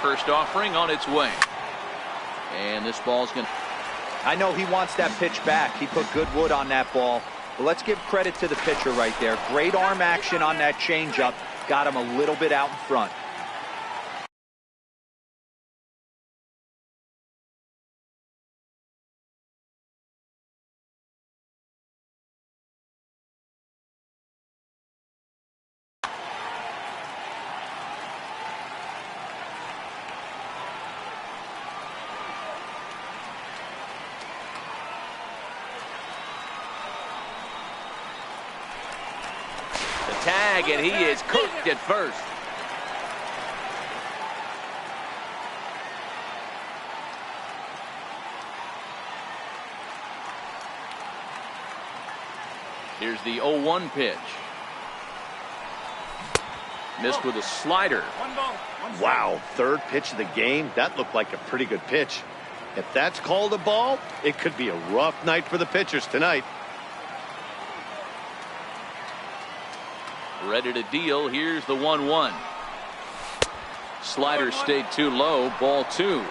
First offering on its way. And this ball's going to... I know he wants that pitch back. He put good wood on that ball. But let's give credit to the pitcher right there. Great arm action on that changeup. Got him a little bit out in front. Tag, and he is cooked at first. Here's the 0-1 pitch. Missed with a slider. Wow, third pitch of the game. That looked like a pretty good pitch. If that's called a ball, it could be a rough night for the pitchers tonight. Ready to deal. Here's the 1-1. Slider stayed too low. Ball 2.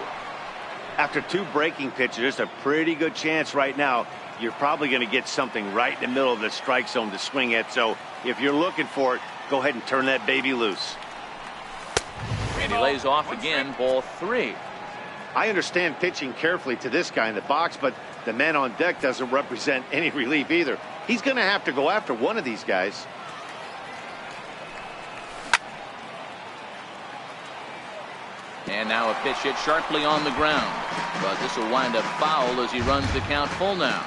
After 2 breaking pitches, there's a pretty good chance right now you're probably going to get something right in the middle of the strike zone to swing at. So if you're looking for it, go ahead and turn that baby loose. And he lays off again. Ball 3. I understand pitching carefully to this guy in the box, but the man on deck doesn't represent any relief either. He's going to have to go after one of these guys. And now a pitch hit sharply on the ground. But this will wind up foul as he runs the count full now.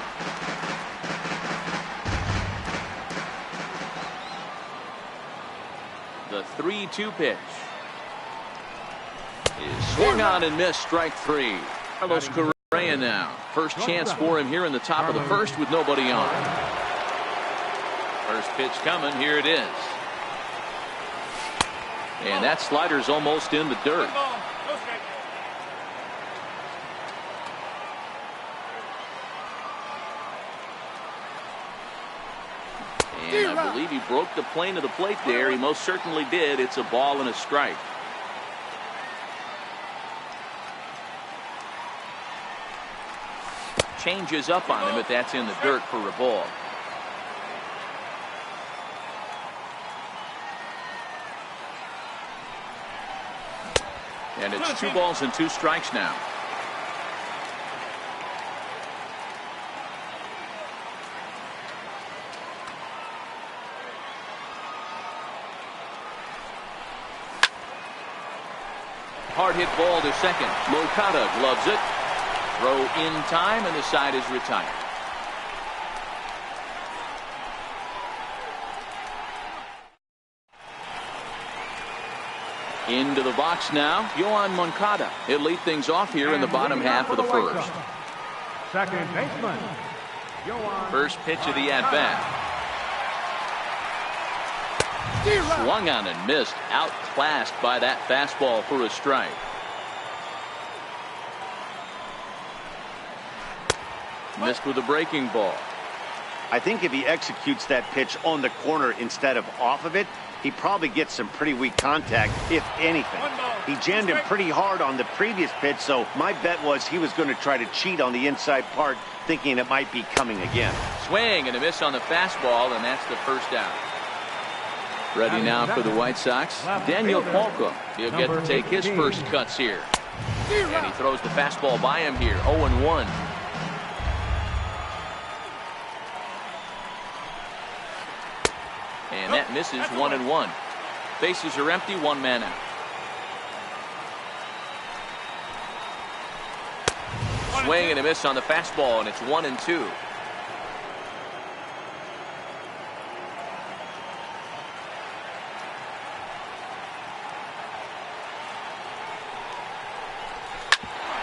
The 3-2 pitch is swung on and missed. Strike 3. Carlos Correa now. First chance for him here in the top of the first with nobody on. First pitch coming. Here it is. And that slider's almost in the dirt. And I believe he broke the plane of the plate there. He most certainly did. It's a ball and a strike. Changes up on him, but that's in the dirt for a ball. And it's 2 balls and 2 strikes now. Hard hit ball to second. Moncada gloves it. Throw in time, and the side is retired. Into the box now, Yoan Moncada. He'll lead things off here in the bottom half of the first. Second baseman. First pitch of the at-bat. Swung on and missed. Outclassed by that fastball for a strike. Missed with a breaking ball. I think if he executes that pitch on the corner instead of off of it, he probably gets some pretty weak contact, if anything. He jammed him pretty hard on the previous pitch, so my bet was he was going to try to cheat on the inside part, thinking it might be coming again. Swing and a miss on the fastball, and that's the first out. Ready now for the White Sox, Daniel Palka. He'll get to take his first cuts here. And he throws the fastball by him here, 0-1. And that misses, 1-1. Bases are empty, 1 man out. Swing and a miss on the fastball, and it's 1-2.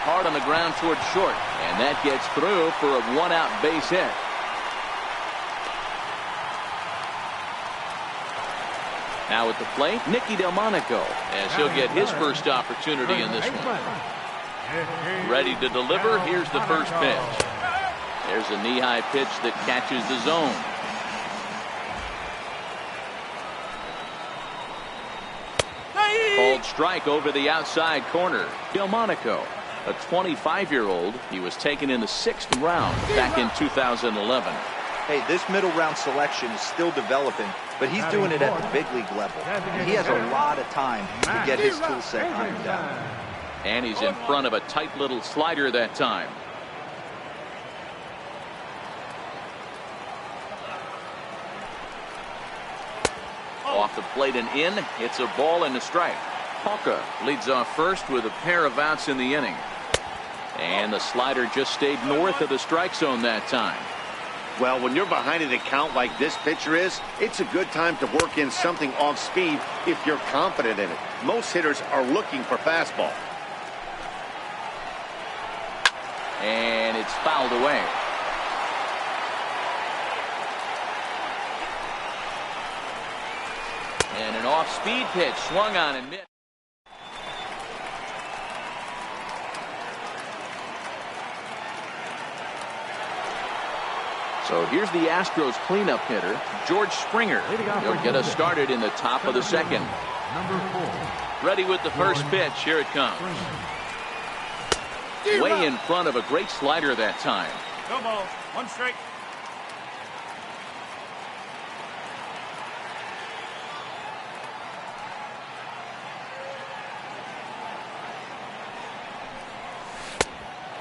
Hard on the ground toward short, and that gets through for a 1-out base hit. Now at the plate, Nicky Delmonico, as he'll get his first opportunity in this one. Ready to deliver. Here's the first pitch. There's a knee-high pitch that catches the zone. Called strike over the outside corner. Delmonico, a 25-year-old. He was taken in the 6th round back in 2011. Hey, this middle round selection is still developing, but he's doing it at the big league level. And he has a lot of time to get his tool set ironed out. And he's in front of a tight little slider that time. Off the plate and in. It's a ball and a strike. Hawka leads off first with a pair of outs in the inning. And the slider just stayed north of the strike zone that time. Well, when you're behind an account like this pitcher is, it's a good time to work in something off speed if you're confident in it. Most hitters are looking for fastball. And it's fouled away. And an off-speed pitch swung on and missed. So here's the Astros cleanup hitter, George Springer. He'll get us started in the top of the second. Ready with the first pitch. Here it comes. Way in front of a great slider that time. No ball. 1 strike.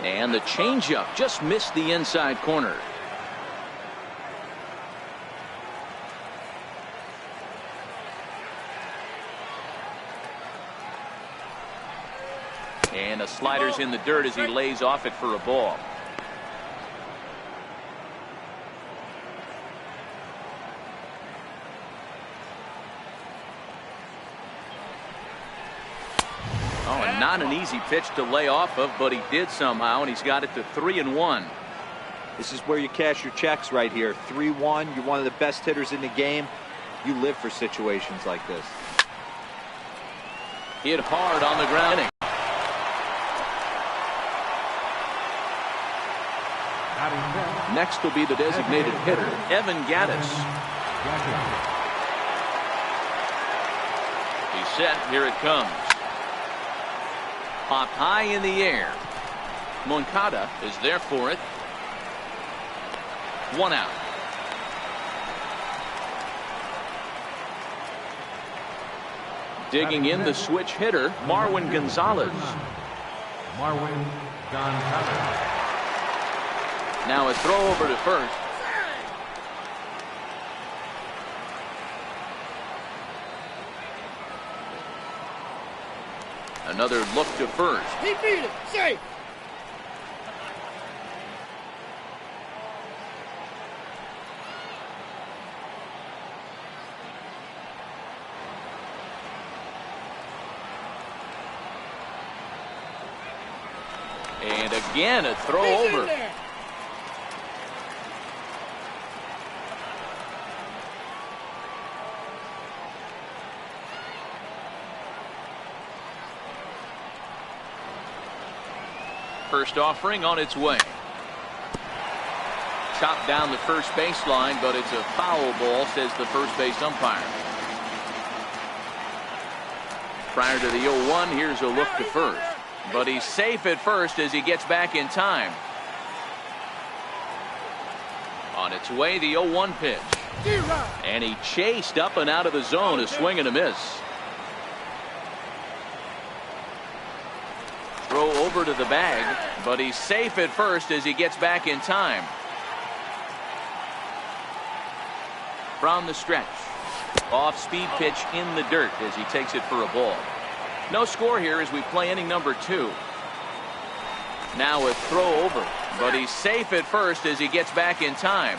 And the changeup just missed the inside corner. And the slider's in the dirt as he lays off it for a ball. Oh, and not an easy pitch to lay off of, but he did somehow, and he's got it to 3-1. This is where you cash your checks right here. 3-1. You're one of the best hitters in the game. You live for situations like this. Hit hard on the ground. Next will be the designated hitter, Evan Gattis. He's set. Here it comes. Popped high in the air. Moncada is there for it. 1 out. Digging in the switch hitter, Marwin Gonzalez. Marwin Gonzalez. Now a throw over to first. Another look to first. He beat it. Safe. And again a throw over. First offering on its way. Chopped down the first baseline, but it's a foul ball, says the first base umpire. Prior to the 0-1, here's a look to first. But he's safe at first as he gets back in time. On its way, the 0-1 pitch. And he chased up and out of the zone, a swing and a miss. Throw over to the bag, but he's safe at first as he gets back in time. From the stretch. Off-speed pitch in the dirt as he takes it for a ball. No score here as we play inning number 2. Now a throw over, but he's safe at first as he gets back in time.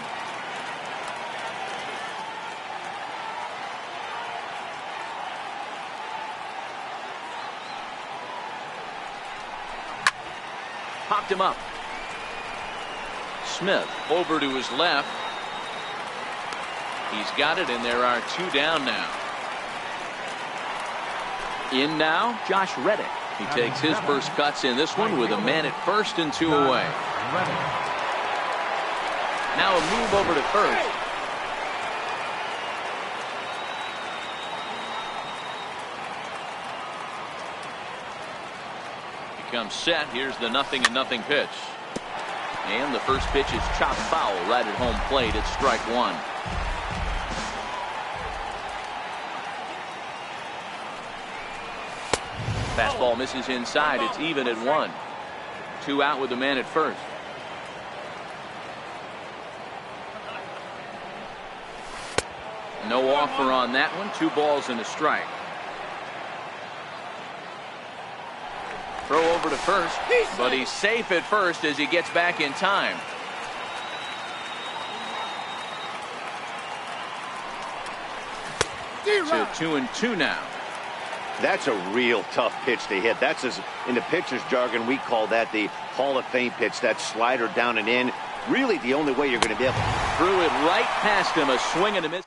Popped him up. Smith over to his left. He's got it, and there are 2 down now. In now, Josh Reddick. He takes his first cuts in this one with a man at first and 2 away. Now a move over to first. comes set. Here's the 0-0 pitch. And the first pitch is chopped foul right at home plate. It's strike one. Fastball misses inside. It's even at 1. 2 out with the man at first. No offer on that one. 2 balls and a strike. Throw over to first, but he's safe at first as he gets back in time. To 2-2 now. That's a real tough pitch to hit. That's, as in the pitcher's jargon, we call that the Hall of Fame pitch. That slider down and in. Really the only way you're going to be able to. Threw it right past him. A swing and a miss.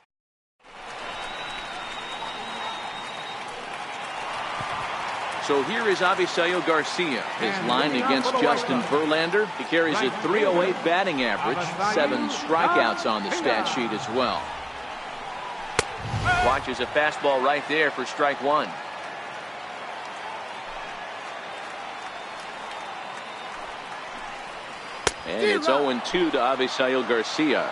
So here is Avisail Garcia. His line against Justin Verlander. He carries a .308 batting average. 7 strikeouts on the stat sheet as well. Watches a fastball right there for strike one. And it's 0-2 to Avisail Garcia.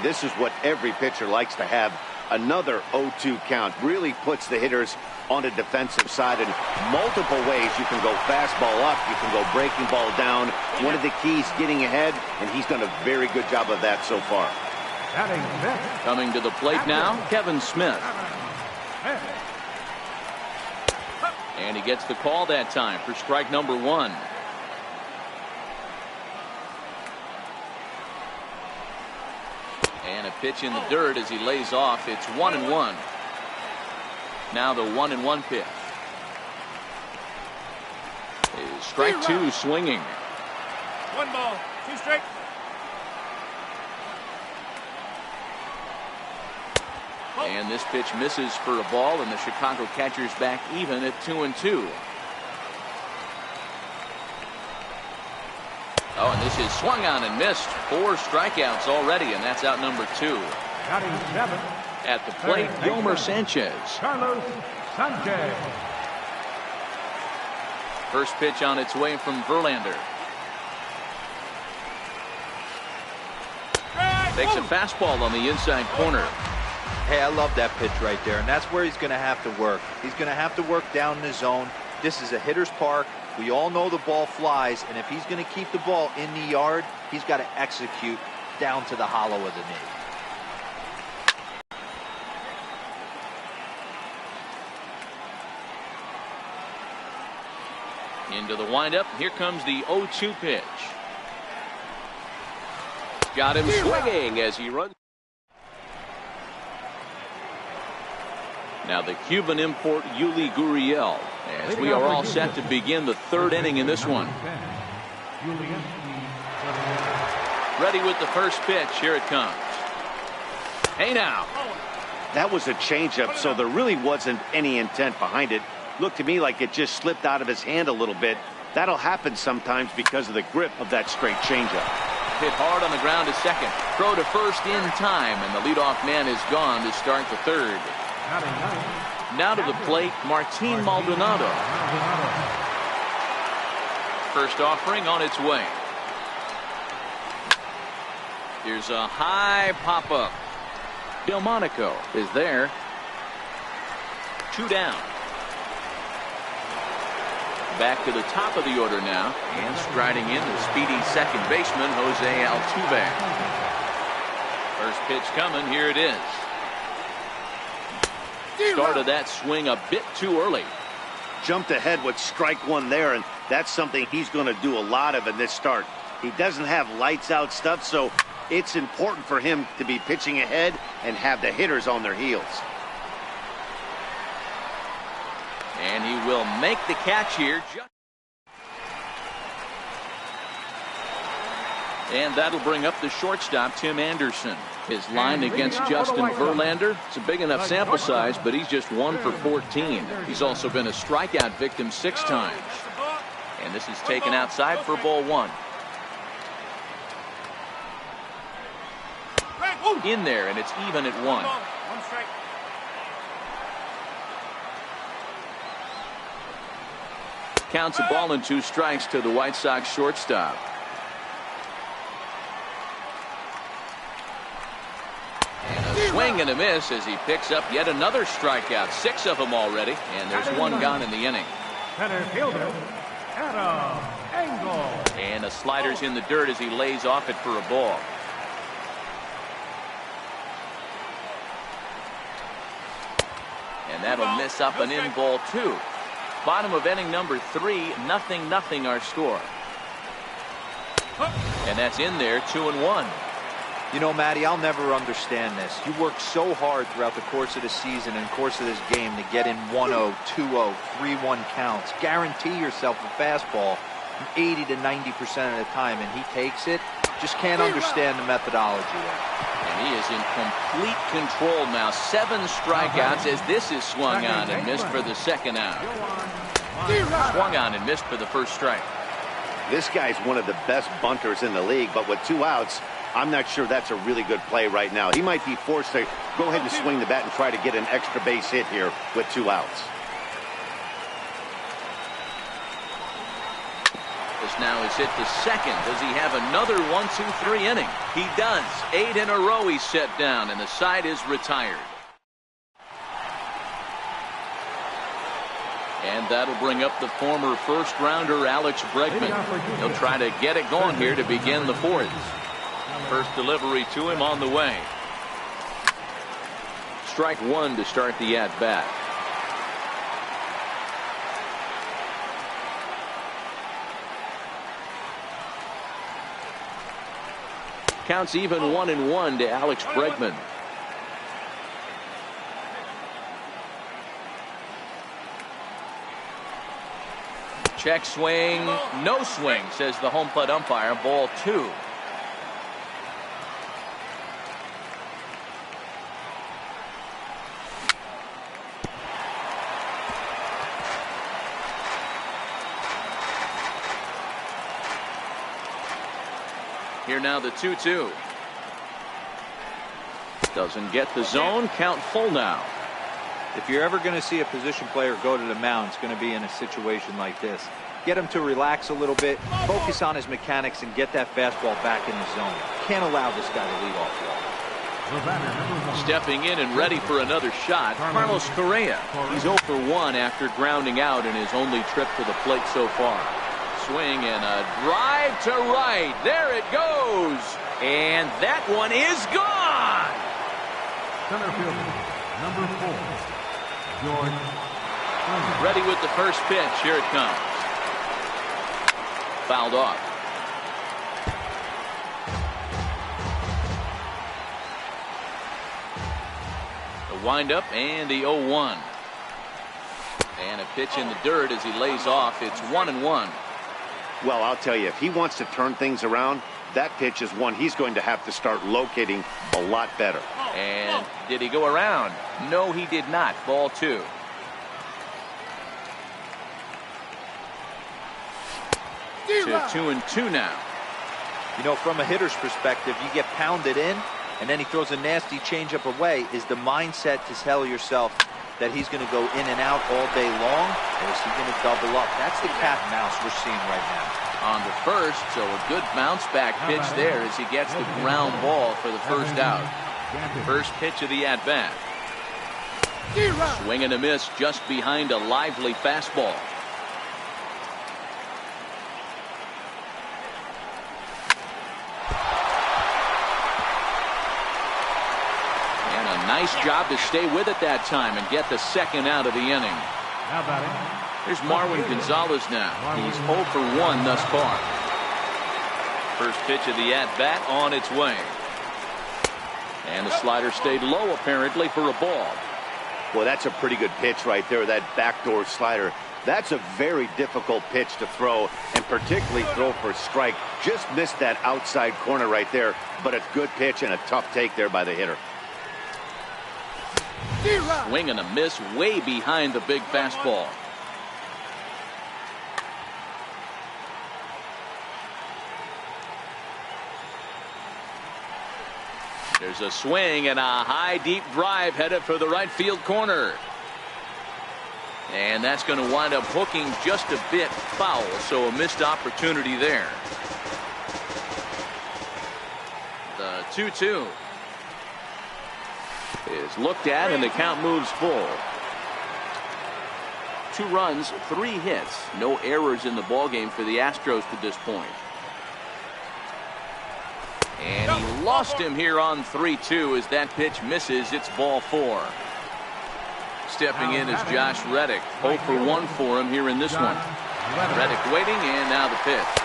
This is what every pitcher likes to have. Another 0-2 count really puts the hitters on the defensive side in multiple ways. You can go fastball up, you can go breaking ball down. One of the keys, getting ahead, and he's done a very good job of that so far. Coming to the plate now, Kevin Smith. And he gets the call that time for strike number 1. And a pitch in the dirt as he lays off. It's 1-1. Now the 1-1 pitch. Is strike 2 swinging. 1 ball, 2 strikes. And this pitch misses for a ball, and the Chicago catcher's back even at 2-2. Oh, and this is swung on and missed. 4 strikeouts already, and that's out number 2. At the plate, Yomer Sanchez. Carlos Sanchez. First pitch on its way from Verlander. Takes a fastball on the inside corner. Hey, I love that pitch right there, and that's where he's going to have to work. He's going to have to work down in the zone. This is a hitter's park. We all know the ball flies, and if he's going to keep the ball in the yard, he's got to execute down to the hollow of the knee. Into the windup. Here comes the 0-2 pitch. Got him swinging as he runs. Now the Cuban import Yuli Gurriel, as we are all set to begin the 3rd inning in this one. Ready with the first pitch. Here it comes. Hey now. That was a changeup, so there really wasn't any intent behind it. Looked to me like it just slipped out of his hand a little bit. That'll happen sometimes because of the grip of that straight changeup. Hit hard on the ground to second. Throw to first in time, and the leadoff man is gone to start the 3rd. Now to the plate, Martin Maldonado. First offering on its way. Here's a high pop-up. Delmonico is there. 2 down. Back to the top of the order now, and striding in the speedy second baseman, Jose Altuve. First pitch coming. Here it is. Started that swing a bit too early. Jumped ahead with strike 1 there, and that's something he's going to do a lot of in this start. He doesn't have lights out stuff, so it's important for him to be pitching ahead and have the hitters on their heels. And he will make the catch here. And that'll bring up the shortstop, Tim Anderson. His line against Justin Verlander. It's a big enough sample size, but he's just 1 for 14. He's also been a strikeout victim 6 times. And this is taken outside for ball 1. In there, and it's even at 1. Counts a ball and 2 strikes to the White Sox shortstop. And a swing and a miss as he picks up yet another strikeout. 6 of them already, and there's 1 gone in the inning. Center fielder, Adam Engel. And a slider's in the dirt as he lays off it for a ball. And that'll miss up and in, ball 2. Bottom of inning number 3, 0-0 our score. And that's in there, 2-1. You know, Matty, I'll never understand this. You work so hard throughout the course of the season and course of this game to get in 1-0, 2-0, 3-1 counts. Guarantee yourself a fastball 80 to 90% of the time, and he takes it. Just can't understand the methodology there. And he is in complete control now. 7 strikeouts as this is swung on and missed for the second out. Swung on and missed for the first strike. This guy's one of the best bunters in the league, but with 2 outs, I'm not sure that's a really good play right now. He might be forced to go ahead and swing the bat and try to get an extra base hit here with 2 outs. This now is hit to second. Does he have another 1-2-3 inning? He does. 8 in a row he's set down, and the side is retired. And that'll bring up the former first-rounder Alex Bregman. He'll try to get it going here to begin the 4th. First delivery to him on the way. Strike 1 to start the at-bat. Counts even 1-1 to Alex Bregman. Check swing, no swing, says the home plate umpire. Ball 2. Here now the 2-2. Doesn't get the zone. Count full now. If you're ever going to see a position player go to the mound, it's going to be in a situation like this. Get him to relax a little bit, focus on his mechanics, and get that fastball back in the zone. Can't allow this guy to lead off walk. Stepping in and ready for another shot, Carlos Correa. He's 0 for 1 after grounding out in his only trip to the plate so far. Swing and a drive to right. There it goes. And that one is gone. Center fielder, number 4, George. Ready with the first pitch. Here it comes. Fouled off. The windup and the 0-1. And a pitch in the dirt as he lays off. It's 1-1. Well, I'll tell you, if he wants to turn things around, that pitch is one he's going to have to start locating a lot better. And did he go around? No, he did not. Ball 2. To 2-2 now. You know, from a hitter's perspective, you get pounded in, and then he throws a nasty changeup away. Is the mindset to tell yourself that he's going to go in and out all day long, or is he going to double up? That's the cat and mouse we're seeing right now. On the first, so a good bounce back pitch there as he gets the ground ball for the first out. First pitch of the at-bat. Swing and a miss just behind a lively fastball. And a nice job to stay with it that time and get the second out of the inning. How about it? Here's Marwin Gonzalez now. He's 0 for 1 thus far. First pitch of the at-bat on its way. And the slider stayed low apparently for a ball. Well, that's a pretty good pitch right there, that backdoor slider. That's a very difficult pitch to throw, and particularly throw for a strike. Just missed that outside corner right there, but a good pitch and a tough take there by the hitter. Swing and a miss way behind the big fastball. There's a swing and a high deep drive headed for the right field corner. And that's going to wind up hooking just a bit foul, so a missed opportunity there. The 2-2 is looked at, and the count moves full. 2 runs, 3 hits, no errors in the ballgame for the Astros to this point. And he lost him here on 3-2 as that pitch misses. It's ball 4. Stepping in is Josh Reddick. 0 for 1 for him here in this one. Reddick waiting, and now the pitch.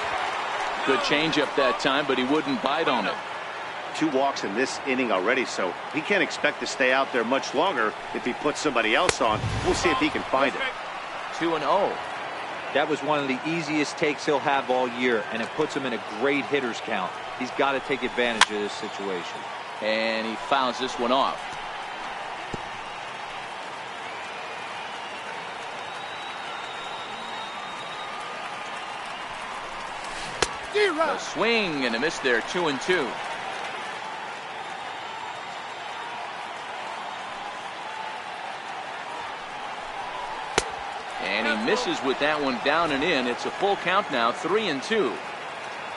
Good changeup that time, but he wouldn't bite on it. 2 walks in this inning already, so he can't expect to stay out there much longer if he puts somebody else on. We'll see if he can find it. 2-0. That was one of the easiest takes he'll have all year, and it puts him in a great hitter's count. He's got to take advantage of this situation. And he fouls this one off. A swing and a miss there. 2-2. And he misses with that one down and in. It's a full count now. 3-2.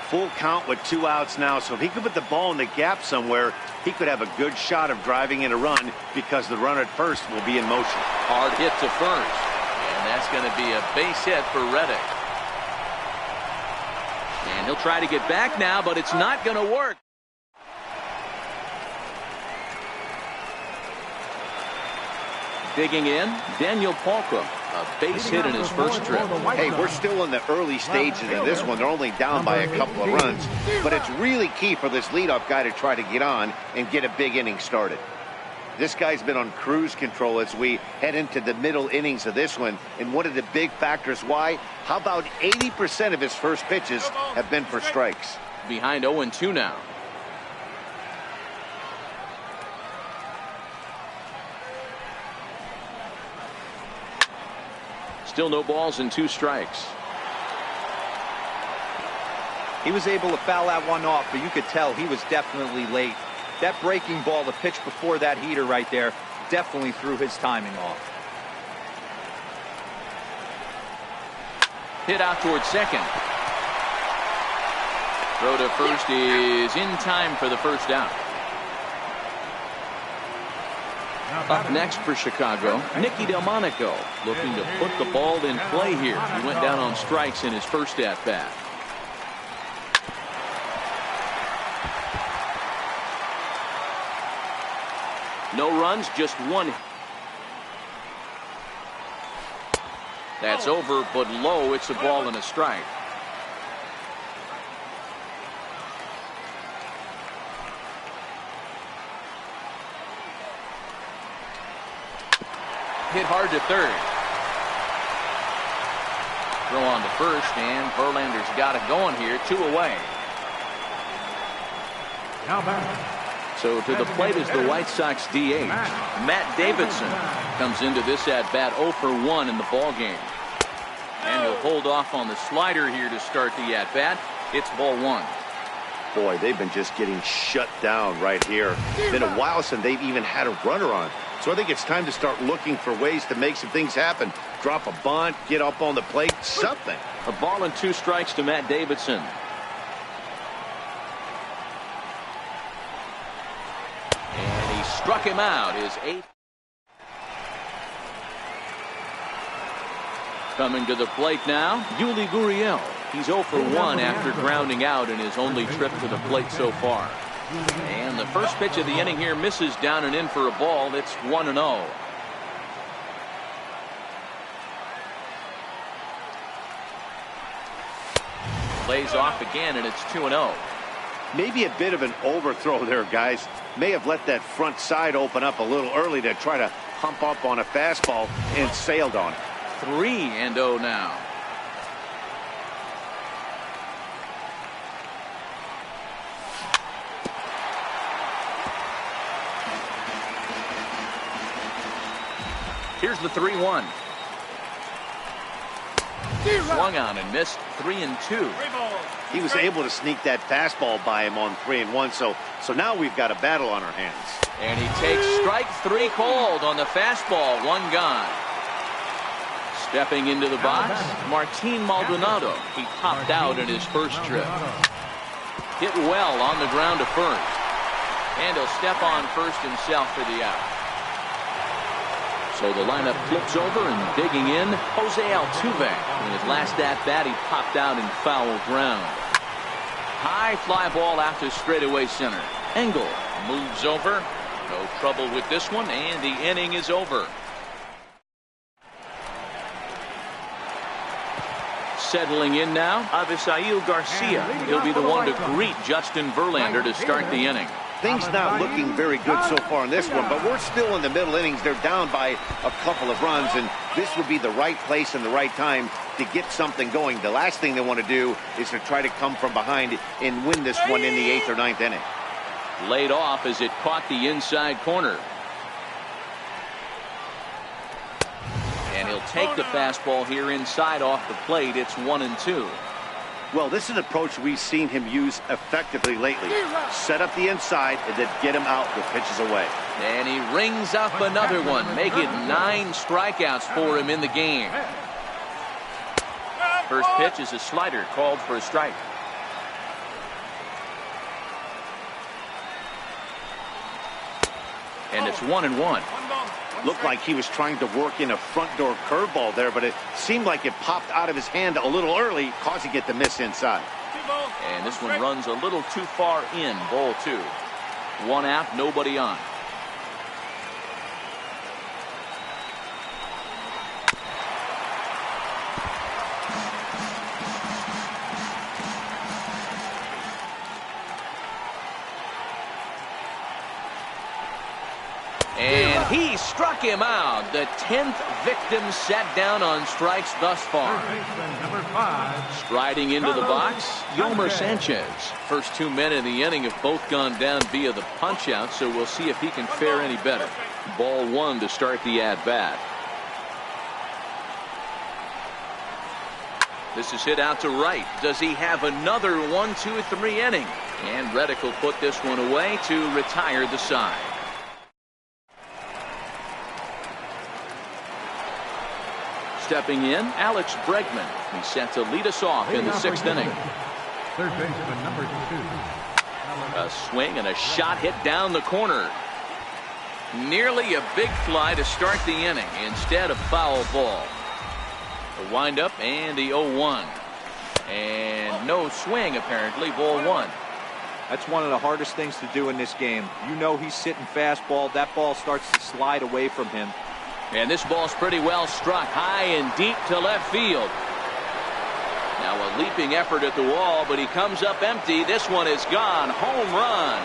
Full count with 2 outs now, so if he could put the ball in the gap somewhere, he could have a good shot of driving in a run because the runner at first will be in motion. Hard hit to first, and that's going to be a base hit for Reddick. And he'll try to get back now, but it's not going to work. Digging in, Daniel Palka, a base hit in his first trip. Hey, we're still in the early stages of this one. They're only down by a couple of runs, but it's really key for this leadoff guy to try to get on and get a big inning started. This guy's been on cruise control as we head into the middle innings of this one, and one of the big factors why, how about 80% of his first pitches have been for strikes. Behind 0-2 now. Still no balls and 2 strikes. He was able to foul that one off, but you could tell he was definitely late. That breaking ball, the pitch before that heater right there, definitely threw his timing off. Hit out towards second. Throw to first is in time for the first out. Up next for Chicago, Nicky Delmonico, looking to put the ball in play here. He went down on strikes in his first at-bat. No runs, just 1. That's over, but low. It's a ball and a strike. Hit hard to third. Throw on to first, and Verlander's got it going here. 2 away. So to the plate is the White Sox DH. Matt Davidson comes into this at-bat 0 for 1 in the ballgame. And he'll hold off on the slider here to start the at-bat. It's ball 1. Boy, they've been just getting shut down right here. Been a while since they've even had a runner on. So I think it's time to start looking for ways to make some things happen. Drop a bunt, get up on the plate, something. A ball and 2 strikes to Matt Davidson. And he struck him out. His 8th. Coming to the plate now, Yuli Gurriel. He's 0 for 1 after grounding out in his only trip to the plate so far. And the first pitch of the inning here misses down and in for a ball. It's 1-0. Lays off again, and it's 2-0. Maybe a bit of an overthrow there, guys. May have let that front side open up a little early to try to hump up on a fastball and sailed on it. 3-0 now. Here's the 3-1. Swung on and missed. 3-2. He was able to sneak that fastball by him on 3-1, so now we've got a battle on our hands. And he takes strike 3 called on the fastball. 1 gone. Stepping into the box, Martin Maldonado. He popped out in his first trip. Hit well on the ground to first. And he'll step on first himself for the out. So the lineup flips over, and digging in, Jose Altuve. In his last at-bat, he popped out in foul ground. High fly ball out to straightaway center. Engel moves over. No trouble with this one, and the inning is over. Settling in now, Avisail Garcia. He'll be the one to greet Justin Verlander to start the inning. Things not looking very good so far in this one, but we're still in the middle innings. They're down by a couple of runs, and this would be the right place and the right time to get something going. The last thing they want to do is to try to come from behind and win this one in the 8th or 9th inning. Laid off as it caught the inside corner. And he'll take the fastball here inside off the plate. It's 1-2. Well, this is an approach we've seen him use effectively lately. Set up the inside and then get him out with pitches away. And he rings up another one. Make it 9 strikeouts for him in the game. First pitch is a slider called for a strike. And it's 1-1. Looked like he was trying to work in a front door curveball there, but it seemed like it popped out of his hand a little early, causing it to miss inside. And this one runs a little too far in. Ball 2. 1 out, nobody on. And he struck him out. The 10th victim set down on strikes thus far. Striding into the box, Yomer Sanchez. First 2 men in the inning have both gone down via the punch-out, so we'll see if he can fare any better. Ball 1 to start the at-bat. This is hit out to right. Does he have another 1-2-3 inning? And Reddick will put this one away to retire the side. Stepping in, Alex Bregman. He's set to lead us off in the 6th inning. Third baseman, number 2. A swing and a shot hit down the corner. Nearly a big fly to start the inning instead of foul ball. The windup and the 0-1. And no swing apparently, ball 1. That's one of the hardest things to do in this game. You know he's sitting fastball. That ball starts to slide away from him. And this ball's pretty well struck high and deep to left field. Now a leaping effort at the wall, but he comes up empty. This one is gone. Home run.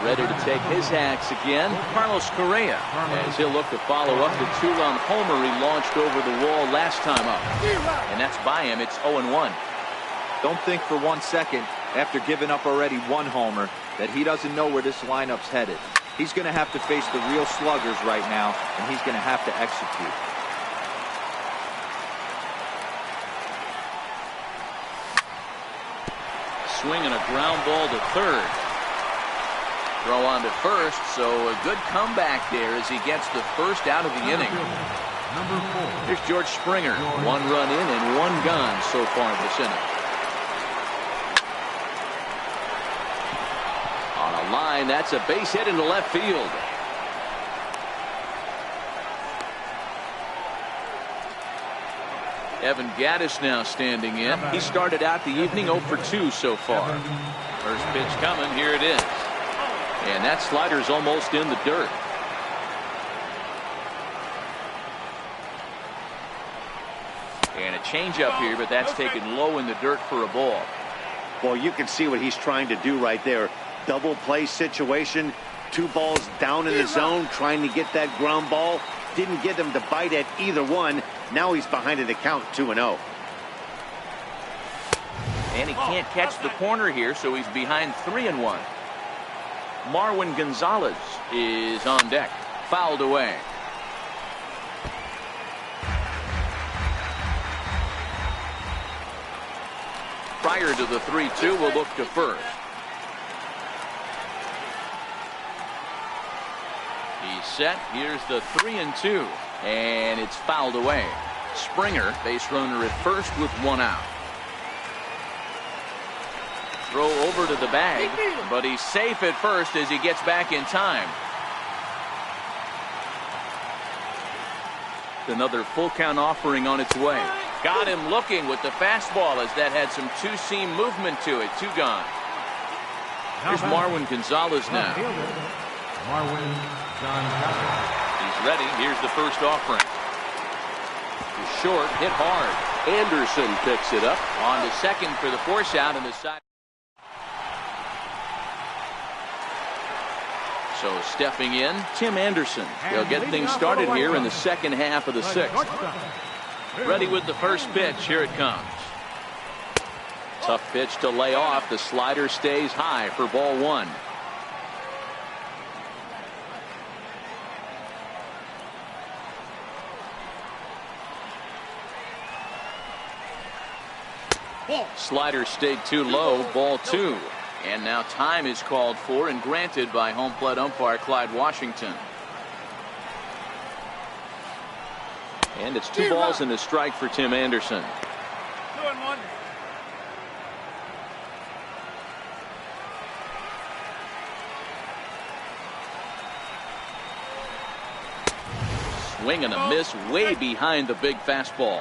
Ready to take his hacks again, Carlos Correa, as he'll look to follow up the 2-run homer he launched over the wall last time up. And that's by him. It's 0-1. Don't think for 1 second, after giving up already 1 homer, that he doesn't know where this lineup's headed. He's going to have to face the real sluggers right now, and he's going to have to execute. Swing and a ground ball to third. Throw on to first, so a good comeback there as he gets the first out of the inning. Here's George Springer. 1 run in and 1 gone so far this inning. On a line, that's a base hit into left field. Evan Gattis now standing in. He started out the evening 0 for 2 so far. First pitch coming, here it is. And that slider's almost in the dirt. And a changeup here, but that's taken low in the dirt for a ball. Well, you can see what he's trying to do right there. Double play situation. 2 balls down in the zone, trying to get that ground ball. Didn't get him to bite at either one. Now he's behind in the count, 2-0. And he can't catch the corner here, so he's behind 3-1. Marwin Gonzalez is on deck. Fouled away. Prior to the 3-2, we'll look to first. He's set. Here's the 3-2. And it's fouled away. Springer, base runner at first with one out. Throw over to the bag, but he's safe at first as he gets back in time. Another full count offering on its way. Got him looking with the fastball as that had some two-seam movement to it. Two gone. Here's Marwin Gonzalez now. Marwin Gonzalez. He's ready. Here's the first offering. Short, hit hard. Anderson picks it up. On to second for the force out in the side. So stepping in, Tim Anderson. They'll get things started here in the second half of the sixth. Ready with the first pitch. Here it comes. Tough pitch to lay off. The slider stays high for ball one. Slider stayed too low. Ball two. And now time is called for and granted by home plate umpire Clyde Washington. And it's 2 balls and a strike for Tim Anderson. 2-1. Swing and a miss way behind the big fastball.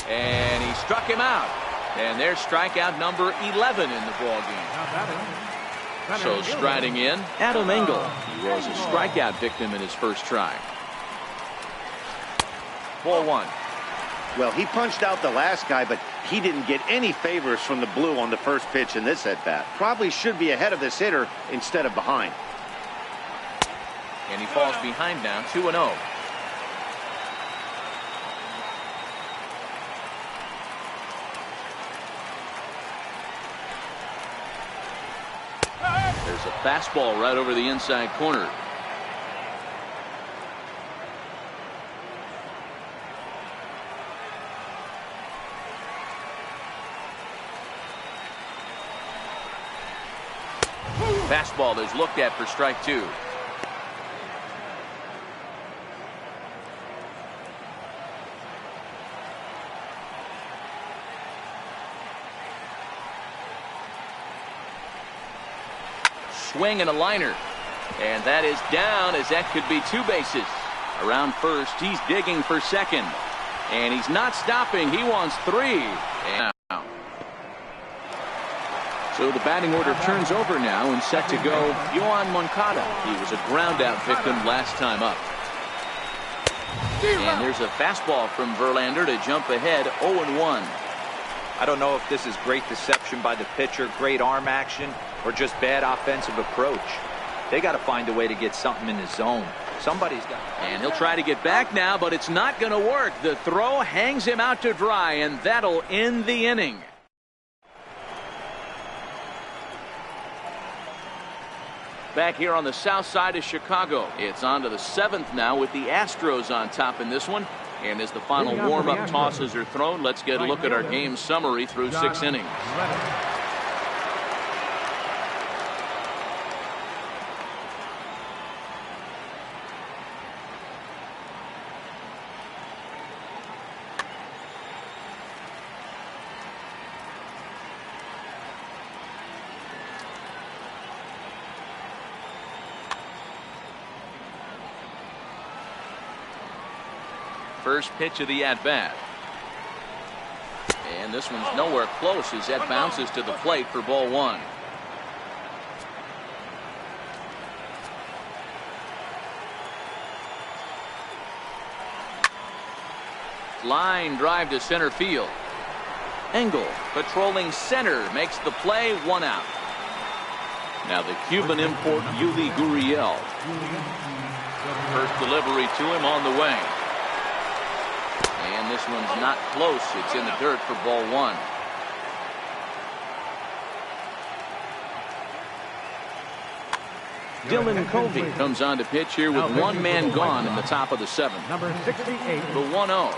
And he struck him out. And there's strikeout number 11 in the ball game. So striding in, Adam Engel. He was a strikeout victim in his first try. Ball one. Well, he punched out the last guy, but he didn't get any favors from the blue on the first pitch in this at-bat. Probably should be ahead of this hitter instead of behind. And he falls behind now, 2-0. There's a fastball right over the inside corner. Fastball is looked at for strike two. Swing and a liner. And that is down as that could be 2 bases. Around first, he's digging for second. And he's not stopping. He wants 3. And so the batting order turns over now and set to go Yohan Moncada. He was a ground out victim last time up. And there's a fastball from Verlander to jump ahead 0-1. I don't know if this is great deception by the pitcher, great arm action, or just bad offensive approach. They got to find a way to get something in the zone. Somebody's got. And he'll try to get back now, but it's not going to work. The throw hangs him out to dry, and that'll end the inning. Back here on the south side of Chicago, it's on to the 7th now with the Astros on top in this one. And as the final warm-up tosses are thrown, let's get a look at our game summary through 6 innings. First pitch of the at-bat. And this one's nowhere close as that bounces to the plate for ball one. Line drive to center field. Engel patrolling center makes the play, 1 out. Now the Cuban import Yuli Gurriel. First delivery to him on the way. And this one's not close. It's in the dirt for ball one. Dylan Covey comes on to pitch here with 1 man gone in the top of the 7th. Number 68. The 1-0.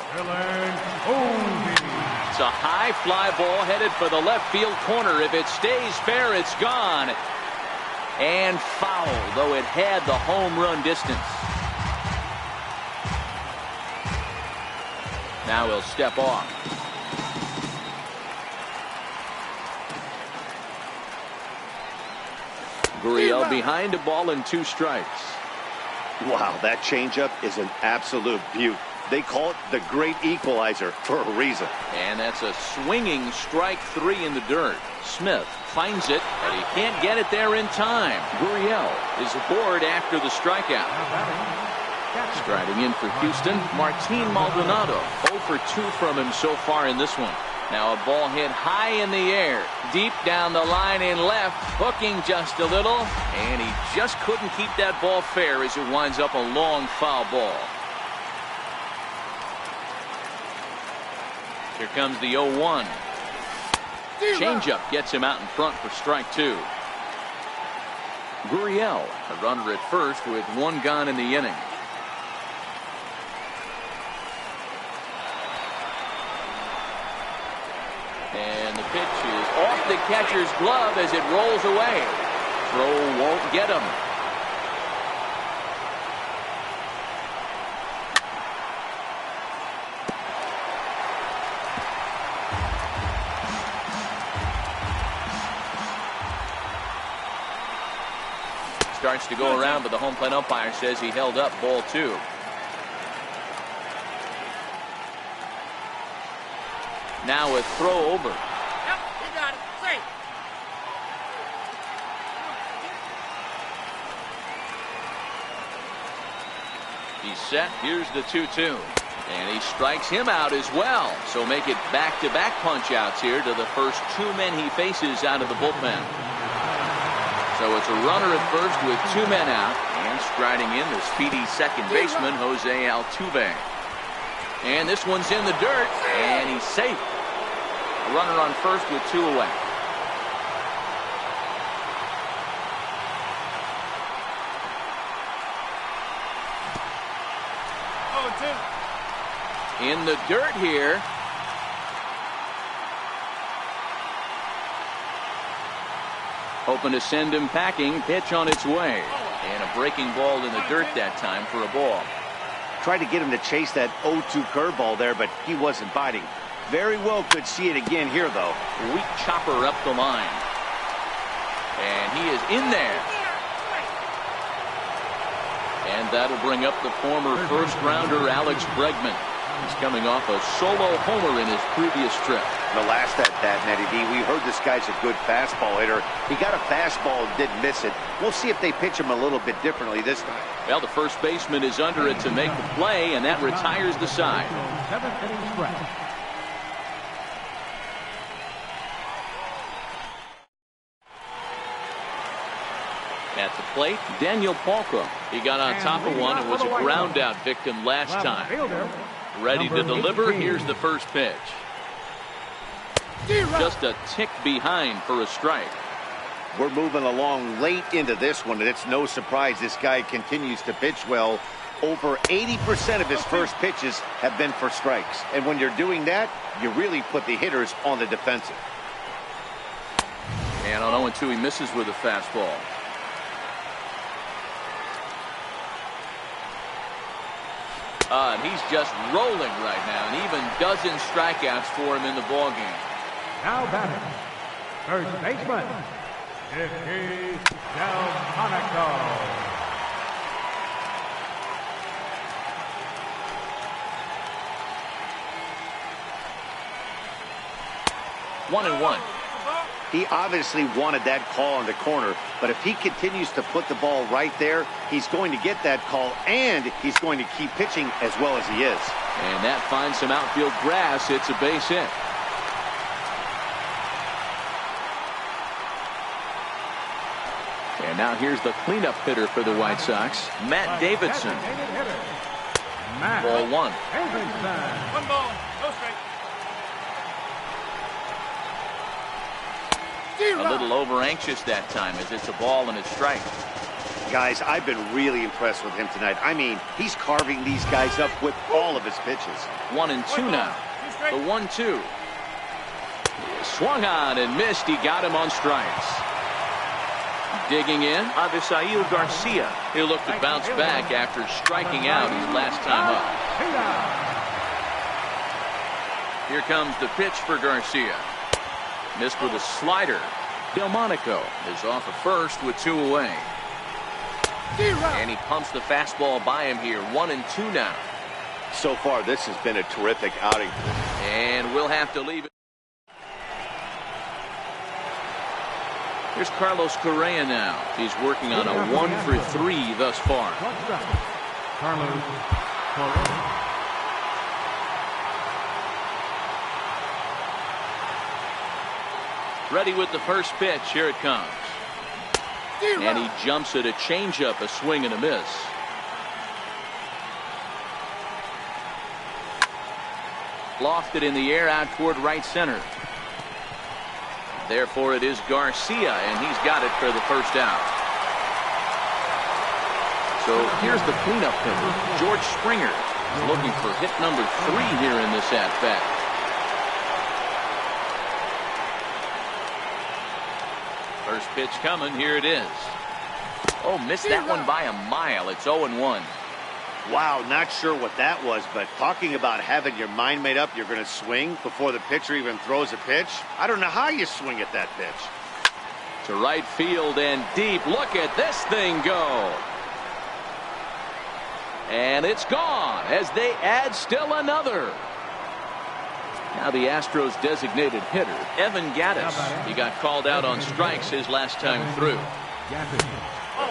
It's a high fly ball headed for the left field corner. If it stays fair, it's gone. And foul, though it had the home run distance. Now he'll step off. Gurriel behind a ball and 2 strikes. Wow, that changeup is an absolute beaut. They call it the great equalizer for a reason. And that's a swinging strike 3 in the dirt. Smith finds it, but he can't get it there in time. Gurriel is aboard after the strikeout. Striding in for Houston, Martin Maldonado. 0 for 2 from him so far in this one. Now a ball hit high in the air, deep down the line in left, hooking just a little, and he just couldn't keep that ball fair as it winds up a long foul ball. Here comes the 0-1. Changeup gets him out in front for strike 2. Gurriel, a runner at first with 1 gone in the inning. And the pitch is off the catcher's glove as it rolls away. Throw won't get him. Starts to go around, but the home plate umpire says he held up. Ball 2. Now a throw over. Yep, he got it. Safe. He's set. Here's the 2-2. And he strikes him out as well. So make it back-to-back punch-outs here to the first 2 men he faces out of the bullpen. So it's a runner at first with 2 men out. And striding in the speedy second baseman, Jose Altuve. And this one's in the dirt, and he's safe. A runner on first with 2 away. In the dirt here. Hoping to send him packing. Pitch on its way. And a breaking ball in the dirt that time for a ball. Tried to get him to chase that 0-2 curveball there, but he wasn't biting. Very well could see it again here, though. Weak chopper up the line. And he is in there. And that'll bring up the former first-rounder Alex Bregman. He's coming off a solo homer in his previous trip. The last at that, Matty D, we heard this guy's a good fastball hitter. He got a fastball and didn't miss it. We'll see if they pitch him a little bit differently this time. Well, the first baseman is under it to make the play, and that retires the side. 7th inning stretch. At the plate, Daniel Palka. He got on top of one and was a ground out victim last time. Ready to deliver. Here's the first pitch. Just a tick behind for a strike. We're moving along late into this one, and it's no surprise this guy continues to pitch well. Over 80% of his first pitches have been for strikes. And when you're doing that, you really put the hitters on the defensive. And on 0-2, he misses with a fastball. And he's just rolling right now, and even dozen strikeouts for him in the ballgame. Now batting, first baseman, Nicky Delmonico. 1-1. He obviously wanted that call in the corner, but if he continues to put the ball right there, he's going to get that call, and he's going to keep pitching as well as he is. And that finds some outfield grass. It's a base hit. And now here's the cleanup hitter for the White Sox, Matt Davidson. Ball 1. 1 ball, no strike. A little over anxious that time as it's a ball and a strike. Guys, I've been really impressed with him tonight. I mean, he's carving these guys up with all of his pitches. 1-2 now. The 1-2. Swung on and missed. He got him on strikes. Digging in, Avisail Garcia. He'll look to bounce back after striking out his last time up. Here comes the pitch for Garcia. Missed with a slider. Delmonico is off at first with 2 away. And he pumps the fastball by him here. 1-2 now. So far, this has been a terrific outing. And we'll have to leave it. Here's Carlos Correa now. He's working on a 1-for-3 thus far. Carlos Correa. Ready with the first pitch. Here it comes. And he jumps at a changeup, a swing and a miss. Lofted in the air out toward right center. Therefore, it is Garcia, and he's got it for the first out. So here's the cleanup hitter, George Springer, looking for hit number 3 here in this at-bat. First pitch coming. Here it is. Oh, missed that one by a mile. It's 0-1. Wow, not sure what that was, but talking about having your mind made up, you're going to swing before the pitcher even throws a pitch. I don't know how you swing at that pitch. To right field and deep. Look at this thing go. And it's gone as they add still another. Now the Astros designated hitter, Evan Gattis. He got called out on strikes his last time through.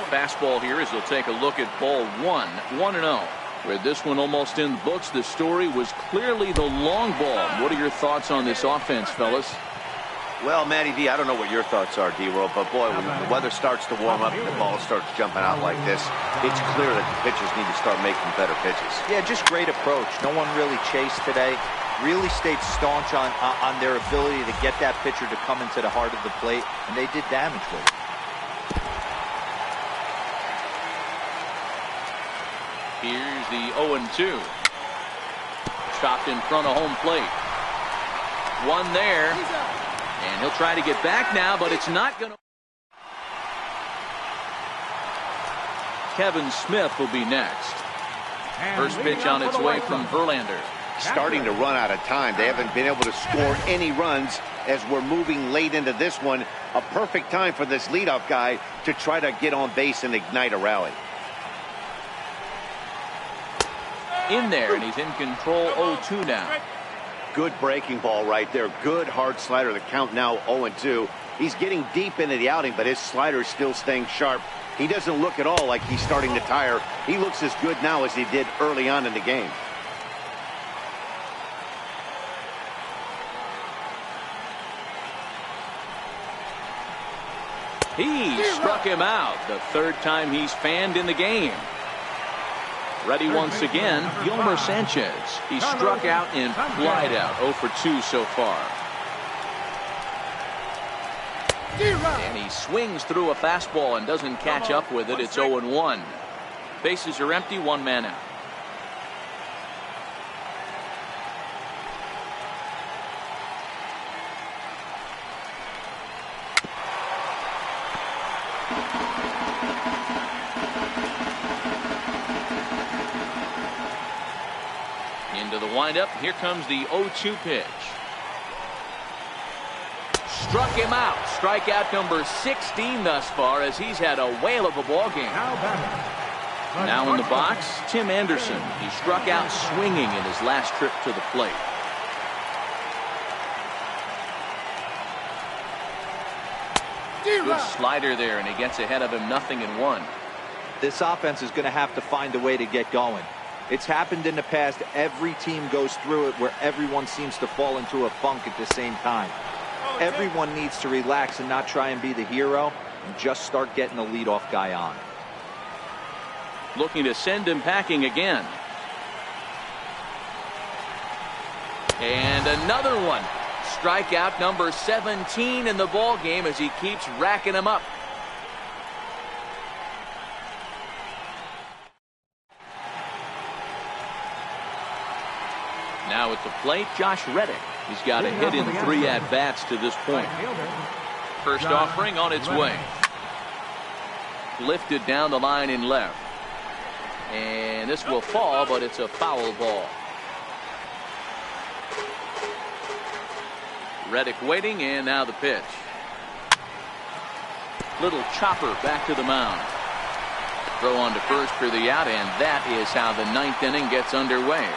Fastball here as he'll take a look at ball 1. 1-0. With this one almost in the books, the story was clearly the long ball. What are your thoughts on this offense, fellas? Well, Matty V, I don't know what your thoughts are, D-Roll, but boy, when the weather starts to warm up and the ball starts jumping out like this, it's clear that the pitchers need to start making better pitches. Yeah, just great approach. No one really chased today. Really stayed staunch on their ability to get that pitcher to come into the heart of the plate, and they did damage with it. Here's the 0-2. Chopped in front of home plate. One there. And he'll try to get back now, but it's not going to. Kevin Smith will be next. First pitch on its way from Verlander. Starting to run out of time. They haven't been able to score any runs as we're moving late into this one. A perfect time for this leadoff guy to try to get on base and ignite a rally. In there, and he's in control. 0-2 now. Good breaking ball right there. Good hard slider. The count now 0-2. He's getting deep into the outing, but his slider is still staying sharp. He doesn't look at all like he's starting to tire. He looks as good now as he did early on in the game. He struck him out. The 3rd time he's fanned in the game. Ready once again, Yolmer Sanchez. He struck out and flied out. 0 for 2 so far. And he swings through a fastball and doesn't catch up with it. It's 0-1. Bases are empty, 1 man out. Into the windup. Here comes the 0-2 pitch. Struck him out. Strikeout number 16 thus far as he's had a whale of a ball game. Now in the box, Tim Anderson. He struck out swinging in his last trip to the plate. Good slider there, and he gets ahead of him. 0-1. This offense is going to have to find a way to get going. It's happened in the past. Every team goes through it where everyone seems to fall into a funk at the same time. Everyone needs to relax and not try and be the hero and just start getting the leadoff guy on. Looking to send him packing again. And another one. Strikeout number 17 in the ball game as he keeps racking them up. Now at the plate, Josh Reddick. He's got a hit in 3 at-bats to this point. First offering on its way. Lifted down the line in left. And this will fall, but it's a foul ball. Reddick waiting, and now the pitch. Little chopper back to the mound. Throw on to first for the out, and that is how the 9th inning gets underway.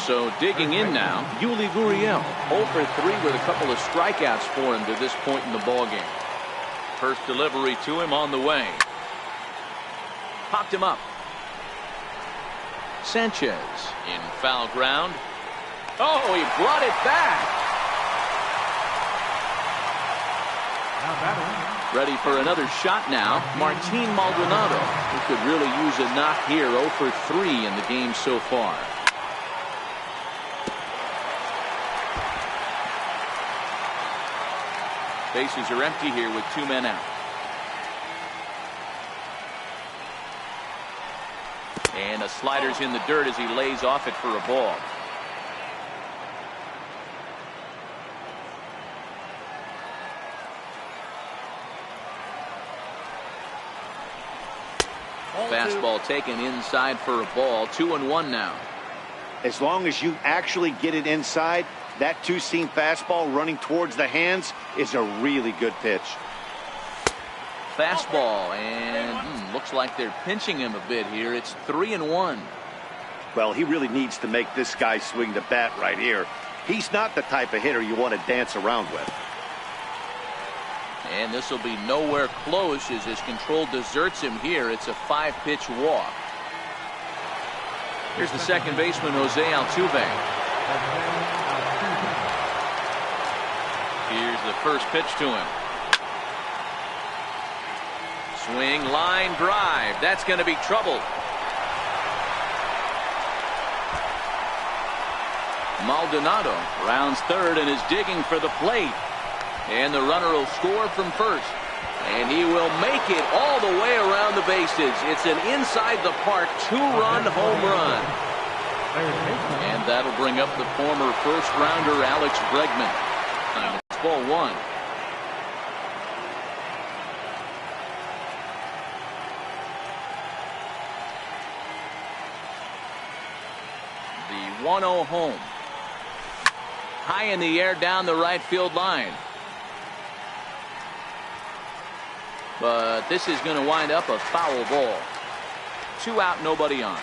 So digging in now, Yuli Gurriel, 0 for 3 with a couple of strikeouts for him to this point in the ballgame. First delivery to him on the way. Popped him up. Sanchez in foul ground. Oh, he brought it back. Ready for another shot now. Martin Maldonado, who could really use a knock here. 0 for 3 in the game so far. Bases are empty here with 2 men out. And a slider's in the dirt as he lays off it for a ball. Fastball taken inside for a ball. 2-1 now. As long as you actually get it inside, that two-seam fastball running towards the hands is a really good pitch. Fastball, and looks like they're pinching him a bit here. It's 3-1. Well, he really needs to make this guy swing the bat right here. He's not the type of hitter you want to dance around with. And this will be nowhere close as his control deserts him here. It's a 5-pitch walk. Here's the second baseman, Jose Altuve. Here's the first pitch to him. Swing, line drive. That's going to be trouble. Maldonado rounds third and is digging for the plate. And the runner will score from first. And he will make it all the way around the bases. It's an inside the park 2-run home run. And that'll bring up the former first rounder Alex Bregman. And it's ball 1. The 1-0 home. High in the air down the right field line. But this is going to wind up a foul ball. 2 out, nobody on.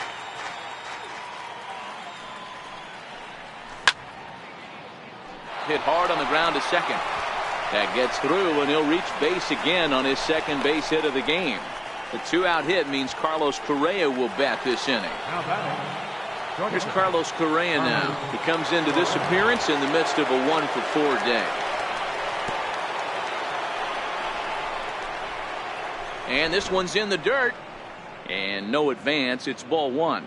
Hit hard on the ground to second. That gets through, and he'll reach base again on his second base hit of the game. The 2-out hit means Carlos Correa will bat this inning. Here's Carlos Correa now. He comes into this appearance in the midst of a 1-for-4 day. And this one's in the dirt. And no advance. It's ball 1.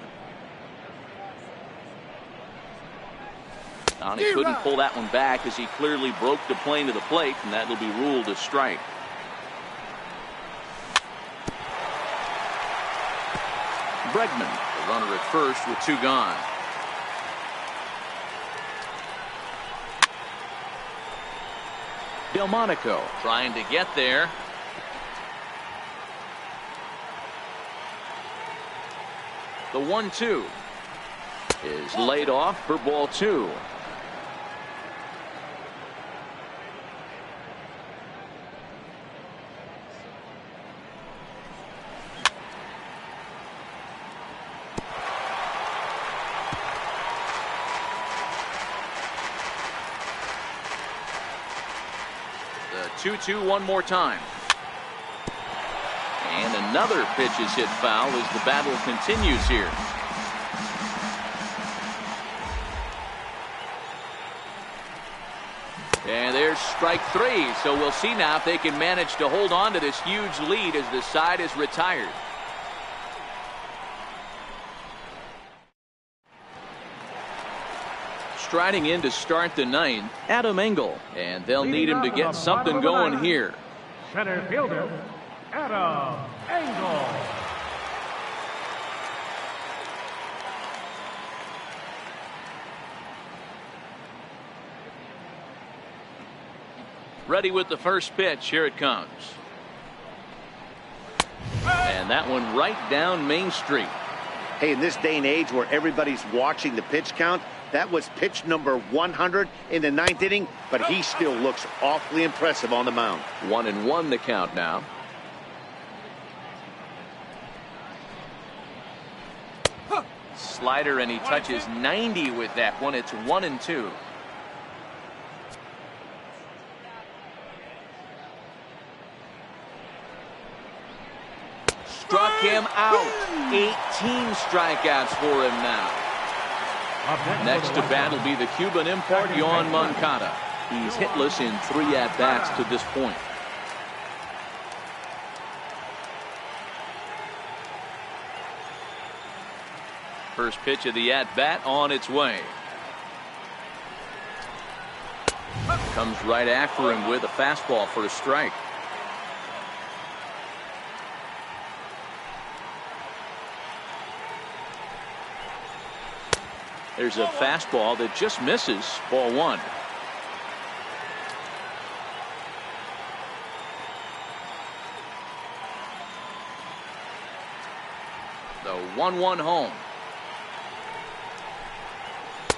He couldn't pull that one back as he clearly broke the plane to the plate, and that'll be ruled a strike. Bregman, the runner at first with 2 gone. Delmonico trying to get there. The 1-2 is laid off for ball 2. The 2-2 one more time. And another pitch is hit foul as the battle continues here. And there's strike 3. So we'll see now if they can manage to hold on to this huge lead as the side is retired. Striding in to start the 9th, Adam Engel, and they'll need him to get something going here. Center fielder, Adam Engel. Ready with the first pitch. Here it comes. And that one right down Main Street. Hey, in this day and age where everybody's watching the pitch count, that was pitch number 100 in the 9th inning, but he still looks awfully impressive on the mound. 1-1 the count now. Slider, and he touches 90 with that one. It's 1-2. Struck him out. 18 strikeouts for him now. Next to bat will be the Cuban import, Yoan Moncada. He's hitless in 3 at-bats to this point. First pitch of the at-bat on its way. Comes right after him with a fastball for a strike. There's a fastball that just misses. Ball 1. The 1-1 home.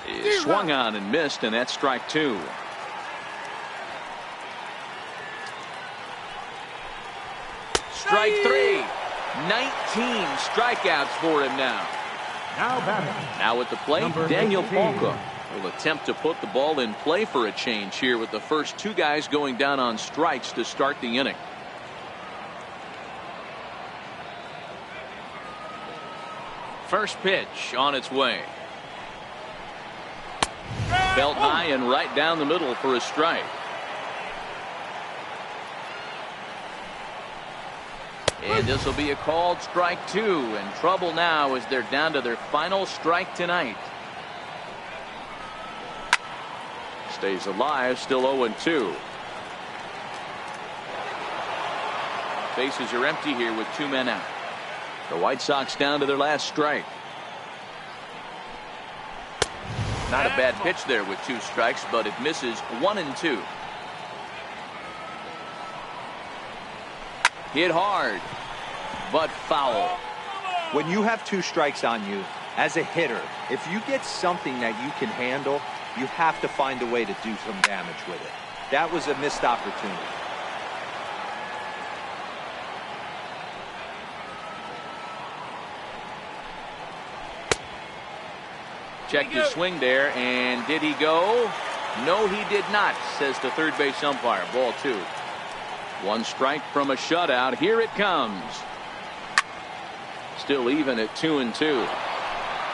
Is swung on and missed, and that's strike 2. Strike 3. 19 strikeouts for him now. Now at the plate, Daniel Palka will attempt to put the ball in play for a change here with the first 2 guys going down on strikes to start the inning. First pitch on its way. Belt high and right down the middle for a strike. And this will be a called strike 2, and trouble now as they're down to their final strike tonight. Stays alive, still 0-2. Bases are empty here with 2 men out. The White Sox down to their last strike. Not a bad pitch there with 2 strikes, but it misses. 1-2. Hit hard, but foul. When you have 2 strikes on you, as a hitter, if you get something that you can handle, you have to find a way to do some damage with it. That was a missed opportunity. Checked his swing there, and did he go? No, he did not, says the third base umpire. Ball 2. 1 strike from a shutout. Here it comes. Still even at 2-2.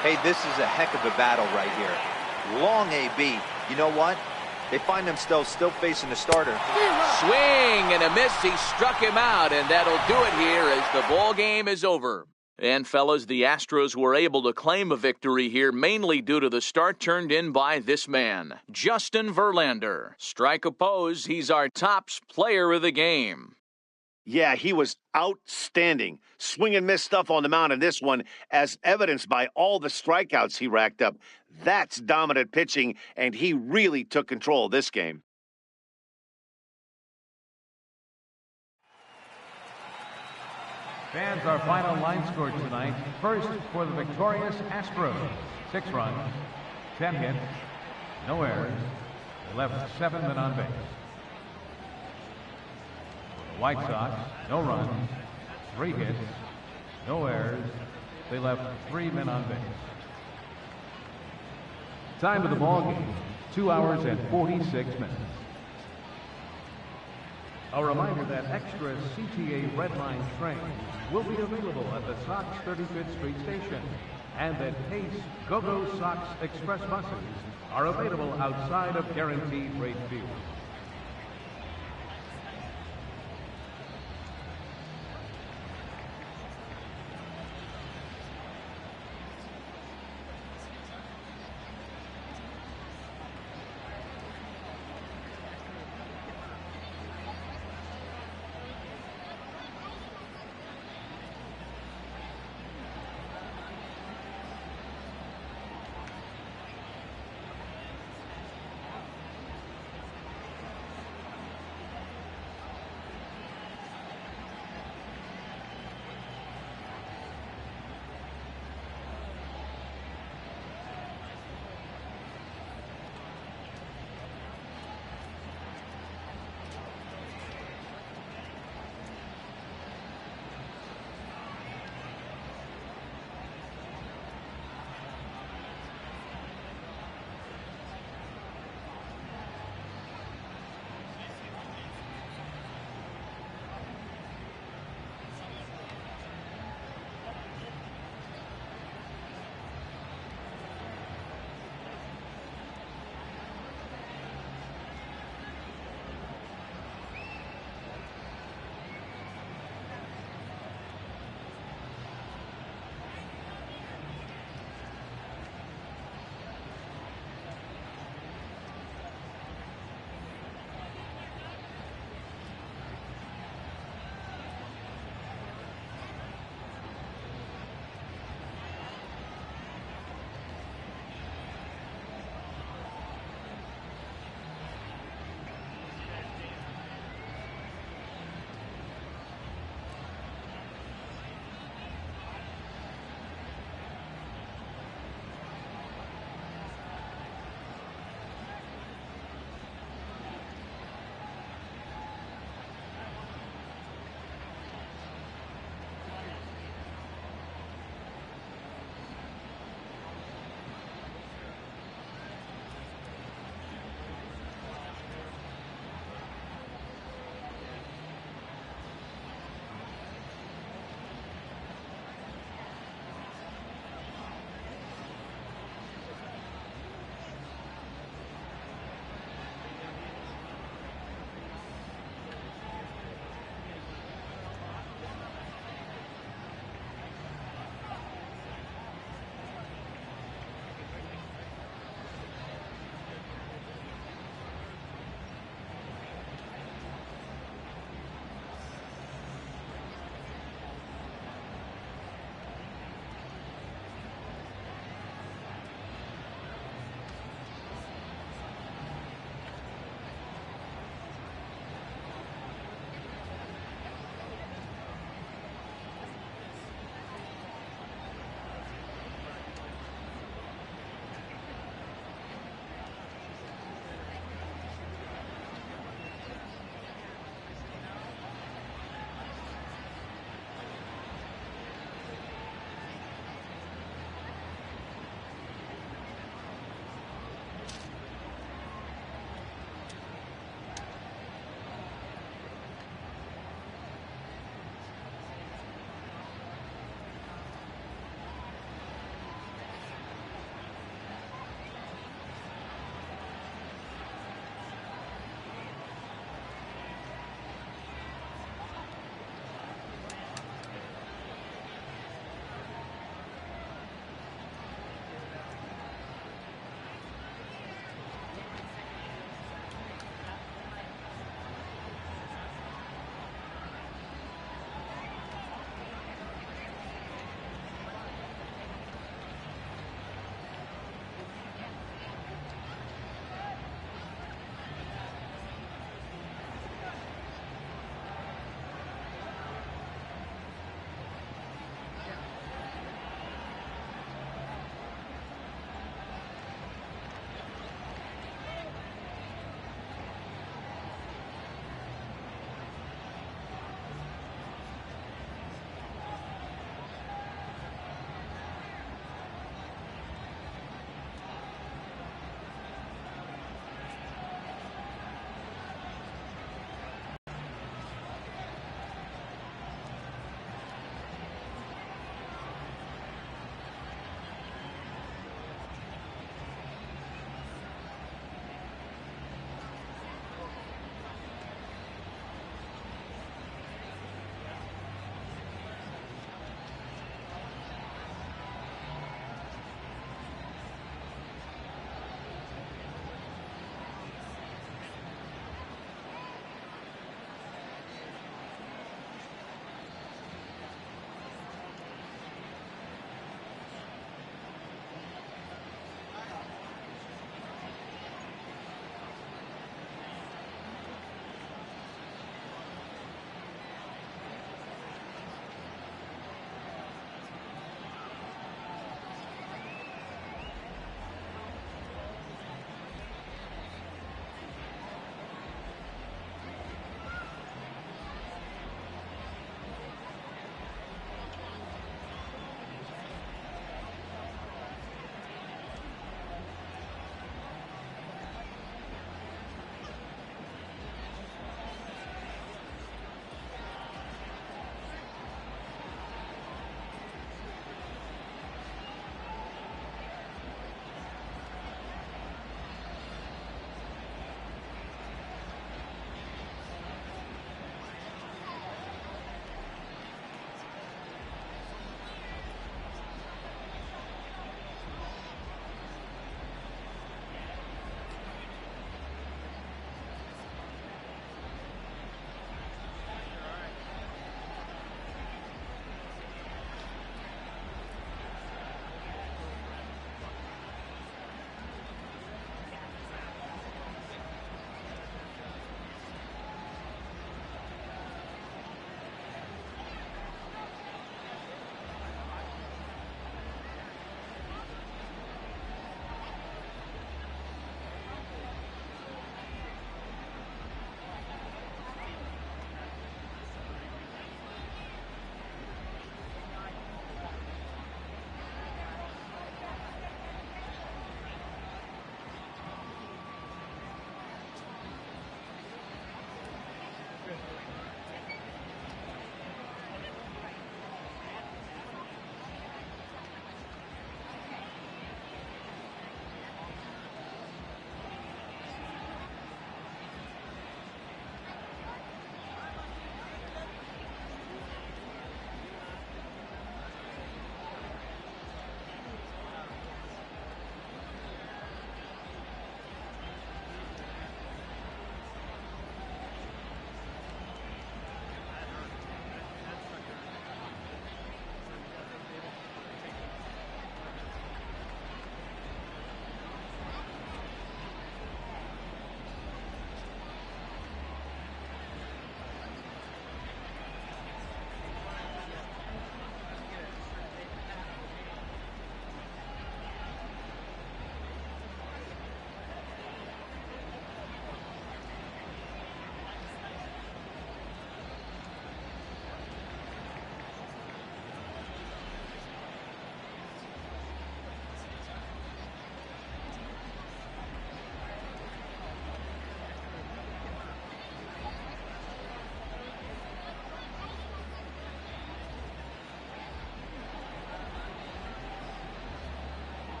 Hey, this is a heck of a battle right here. Long AB. You know what? They find themselves still facing the starter. Swing and a miss. He struck him out, and that'll do it here as the ball game is over. And fellas, the Astros were able to claim a victory here mainly due to the start turned in by this man, Justin Verlander. Strike oppose, he's our tops player of the game. Yeah, he was outstanding. Swing and miss stuff on the mound in this one, as evidenced by all the strikeouts he racked up. That's dominant pitching, and he really took control of this game. Fans, our final line score tonight. First, for the victorious Astros, 6 runs, 10 hits, no errors. They left 7 men on base. For the White Sox, no runs, 3 hits, no errors. They left 3 men on base. Time of the ball game, 2 hours and 46 minutes. A reminder that extra CTA Red Line trains will be available at the Sox 35th Street Station, and that Pace Go-Go Sox Express buses are available outside of Guaranteed Rate Field.